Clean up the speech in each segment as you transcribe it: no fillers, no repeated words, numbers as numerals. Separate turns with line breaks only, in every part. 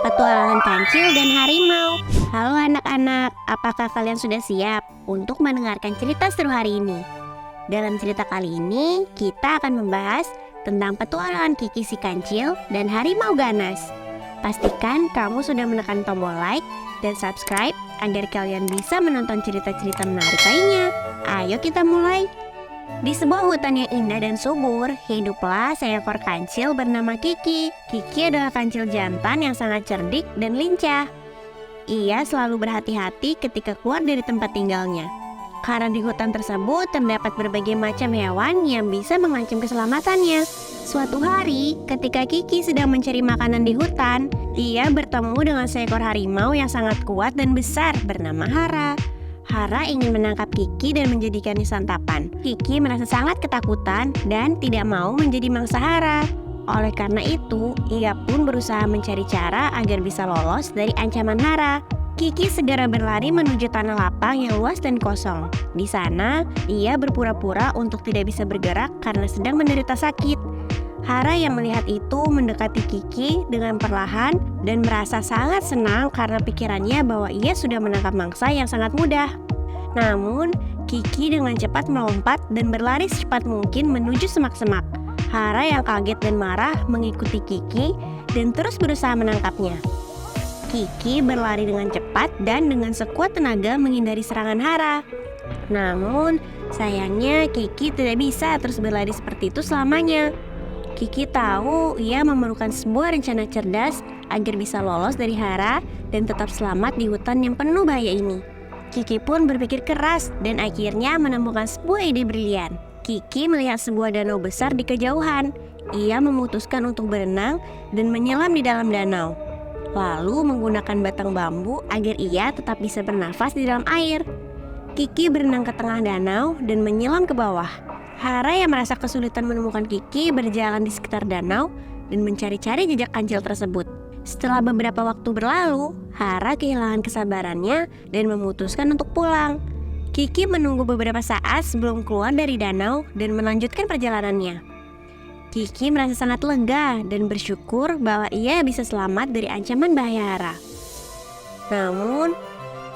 Petualangan Kancil dan Harimau. Halo anak-anak, apakah kalian sudah siap untuk mendengarkan cerita seru hari ini? Dalam cerita kali ini, kita akan membahas tentang petualangan Kiki si Kancil dan Harimau Ganas. Pastikan kamu sudah menekan tombol like dan subscribe agar kalian bisa menonton cerita-cerita menarik lainnya. Ayo kita mulai! Di sebuah hutan yang indah dan subur, hiduplah seekor kancil bernama Kiki. Kiki adalah kancil jantan yang sangat cerdik dan lincah. Ia selalu berhati-hati ketika keluar dari tempat tinggalnya. Karena di hutan tersebut terdapat berbagai macam hewan yang bisa mengancam keselamatannya. Suatu hari, ketika Kiki sedang mencari makanan di hutan, ia bertemu dengan seekor harimau yang sangat kuat dan besar bernama Hara. Hara ingin menangkap Kiki dan menjadikannya santapan. Kiki merasa sangat ketakutan dan tidak mau menjadi mangsa Hara. Oleh karena itu, ia pun berusaha mencari cara agar bisa lolos dari ancaman Hara. Kiki segera berlari menuju tanah lapang yang luas dan kosong. Di sana, ia berpura-pura untuk tidak bisa bergerak karena sedang menderita sakit. Hara yang melihat itu mendekati Kiki dengan perlahan dan merasa sangat senang karena pikirannya bahwa ia sudah menangkap mangsa yang sangat mudah. Namun, Kiki dengan cepat melompat dan berlari secepat mungkin menuju semak-semak. Hara yang kaget dan marah mengikuti Kiki dan terus berusaha menangkapnya. Kiki berlari dengan cepat dan dengan sekuat tenaga menghindari serangan Hara. Namun, sayangnya Kiki tidak bisa terus berlari seperti itu selamanya. Kiki tahu ia memerlukan sebuah rencana cerdas agar bisa lolos dari Hara dan tetap selamat di hutan yang penuh bahaya ini. Kiki pun berpikir keras dan akhirnya menemukan sebuah ide brilian. Kiki melihat sebuah danau besar di kejauhan. Ia memutuskan untuk berenang dan menyelam di dalam danau. Lalu menggunakan batang bambu agar ia tetap bisa bernafas di dalam air. Kiki berenang ke tengah danau dan menyelam ke bawah. Hara yang merasa kesulitan menemukan Kiki berjalan di sekitar danau dan mencari-cari jejak kancil tersebut. Setelah beberapa waktu berlalu, Hara kehilangan kesabarannya dan memutuskan untuk pulang. Kiki menunggu beberapa saat sebelum keluar dari danau dan melanjutkan perjalanannya. Kiki merasa sangat lega dan bersyukur bahwa ia bisa selamat dari ancaman bahaya Hara. Namun,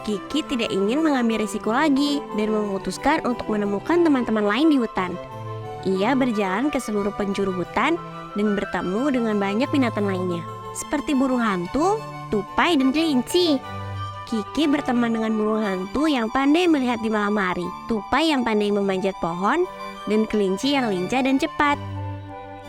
Kiki tidak ingin mengambil risiko lagi dan memutuskan untuk menemukan teman-teman lain di hutan. Ia berjalan ke seluruh penjuru hutan dan bertemu dengan banyak binatang lainnya, seperti burung hantu, tupai, dan kelinci. Kiki berteman dengan burung hantu yang pandai melihat di malam hari, tupai yang pandai memanjat pohon, dan kelinci yang lincah dan cepat.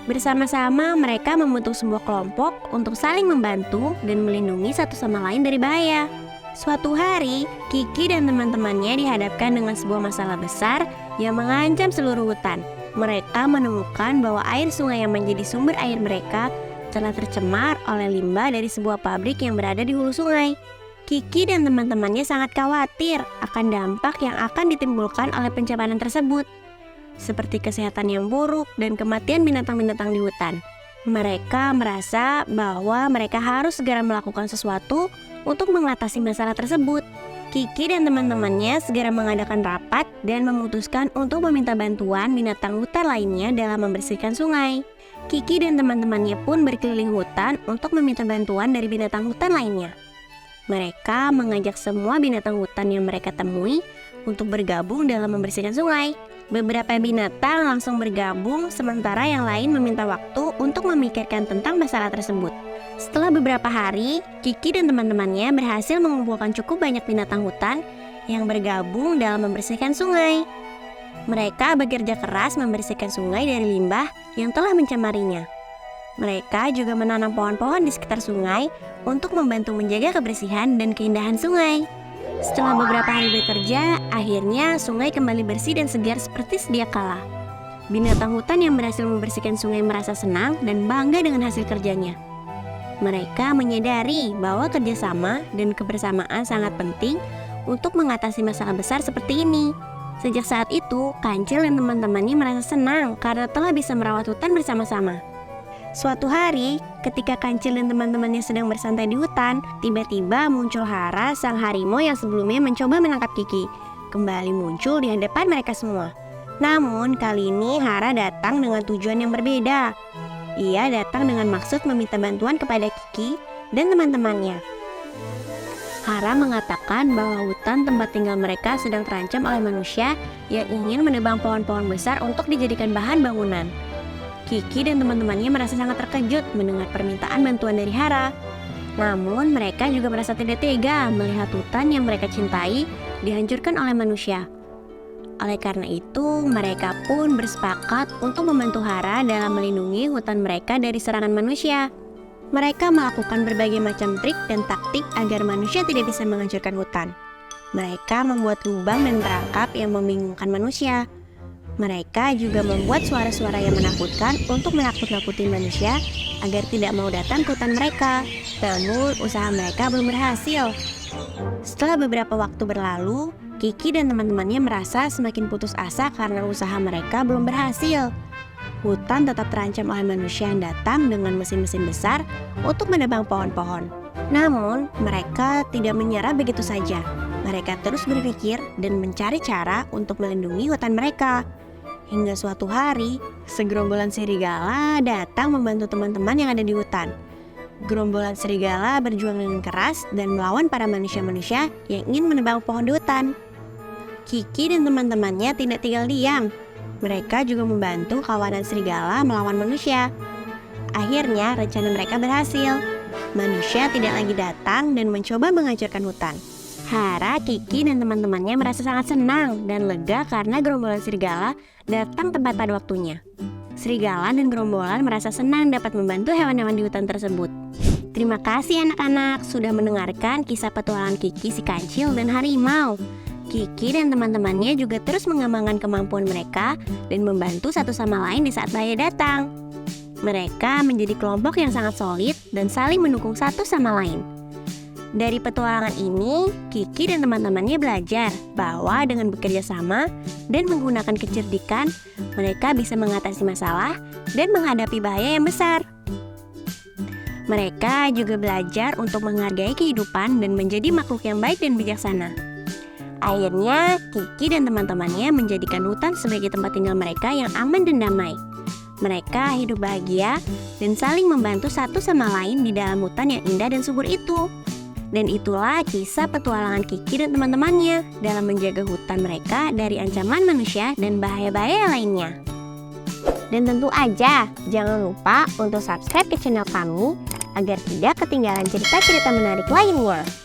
Bersama-sama mereka membentuk sebuah kelompok untuk saling membantu dan melindungi satu sama lain dari bahaya. Suatu hari, Kiki dan teman-temannya dihadapkan dengan sebuah masalah besar yang mengancam seluruh hutan. Mereka menemukan bahwa air sungai yang menjadi sumber air mereka telah tercemar oleh limbah dari sebuah pabrik yang berada di hulu sungai. Kiki dan teman-temannya sangat khawatir akan dampak yang akan ditimbulkan oleh pencemaran tersebut, seperti kesehatan yang buruk dan kematian binatang-binatang di hutan. Mereka merasa bahwa mereka harus segera melakukan sesuatu untuk mengatasi masalah tersebut. Kiki dan teman-temannya segera mengadakan rapat dan memutuskan untuk meminta bantuan binatang hutan lainnya dalam membersihkan sungai. Kiki dan teman-temannya pun berkeliling hutan untuk meminta bantuan dari binatang hutan lainnya. Mereka mengajak semua binatang hutan yang mereka temui untuk bergabung dalam membersihkan sungai. Beberapa binatang langsung bergabung, sementara yang lain meminta waktu untuk memikirkan tentang masalah tersebut. Setelah beberapa hari, Kiki dan teman-temannya berhasil mengumpulkan cukup banyak binatang hutan yang bergabung dalam membersihkan sungai. Mereka bekerja keras membersihkan sungai dari limbah yang telah mencemarinya. Mereka juga menanam pohon-pohon di sekitar sungai untuk membantu menjaga kebersihan dan keindahan sungai. Setelah beberapa hari bekerja, akhirnya sungai kembali bersih dan segar seperti sedia kala. Binatang hutan yang berhasil membersihkan sungai merasa senang dan bangga dengan hasil kerjanya. Mereka menyadari bahwa kerjasama dan kebersamaan sangat penting untuk mengatasi masalah besar seperti ini. Sejak saat itu, Kancil dan teman-temannya merasa senang karena telah bisa merawat hutan bersama-sama. Suatu hari, ketika Kancil dan teman-temannya sedang bersantai di hutan, tiba-tiba muncul Hara, sang harimau yang sebelumnya mencoba menangkap Kiki. Kembali muncul di hadapan mereka semua. Namun, kali ini Hara datang dengan tujuan yang berbeda. Ia datang dengan maksud meminta bantuan kepada Kiki dan teman-temannya. Hara mengatakan bahwa hutan tempat tinggal mereka sedang terancam oleh manusia yang ingin menebang pohon-pohon besar untuk dijadikan bahan bangunan. Kiki dan teman-temannya merasa sangat terkejut mendengar permintaan bantuan dari Hara. Namun mereka juga merasa tidak tega melihat hutan yang mereka cintai dihancurkan oleh manusia. Oleh karena itu, mereka pun bersepakat untuk membantu Hara dalam melindungi hutan mereka dari serangan manusia. Mereka melakukan berbagai macam trik dan taktik agar manusia tidak bisa menghancurkan hutan. Mereka membuat lubang dan perangkap yang membingungkan manusia. Mereka juga membuat suara-suara yang menakutkan untuk menakut-nakuti manusia agar tidak mau datang ke hutan mereka. Namun, usaha mereka belum berhasil. Setelah beberapa waktu berlalu, Kiki dan teman-temannya merasa semakin putus asa karena usaha mereka belum berhasil. Hutan tetap terancam oleh manusia yang datang dengan mesin-mesin besar untuk menebang pohon-pohon. Namun, mereka tidak menyerah begitu saja. Mereka terus berpikir dan mencari cara untuk melindungi hutan mereka. Hingga suatu hari, segerombolan serigala datang membantu teman-teman yang ada di hutan. Gerombolan serigala berjuang dengan keras dan melawan para manusia-manusia yang ingin menebang pohon di hutan. Kiki dan teman-temannya tidak tinggal diam. Mereka juga membantu kawanan serigala melawan manusia. Akhirnya rencana mereka berhasil. Manusia tidak lagi datang dan mencoba menghancurkan hutan. Hara, Kiki, dan teman-temannya merasa sangat senang dan lega karena gerombolan serigala datang tepat pada waktunya. Serigala dan gerombolan merasa senang dapat membantu hewan-hewan di hutan tersebut. Terima kasih anak-anak sudah mendengarkan kisah petualangan Kiki si kancil dan harimau. Kiki dan teman-temannya juga terus mengembangkan kemampuan mereka dan membantu satu sama lain di saat bahaya datang. Mereka menjadi kelompok yang sangat solid dan saling mendukung satu sama lain. Dari petualangan ini, Kiki dan teman-temannya belajar bahwa dengan bekerja sama dan menggunakan kecerdikan, mereka bisa mengatasi masalah dan menghadapi bahaya yang besar. Mereka juga belajar untuk menghargai kehidupan dan menjadi makhluk yang baik dan bijaksana. Akhirnya, Kiki dan teman-temannya menjadikan hutan sebagai tempat tinggal mereka yang aman dan damai. Mereka hidup bahagia dan saling membantu satu sama lain di dalam hutan yang indah dan subur itu. Dan itulah kisah petualangan Kiki dan teman-temannya dalam menjaga hutan mereka dari ancaman manusia dan bahaya-bahaya lainnya. Dan tentu aja, jangan lupa untuk subscribe ke channel kami agar tidak ketinggalan cerita-cerita menarik lainnya.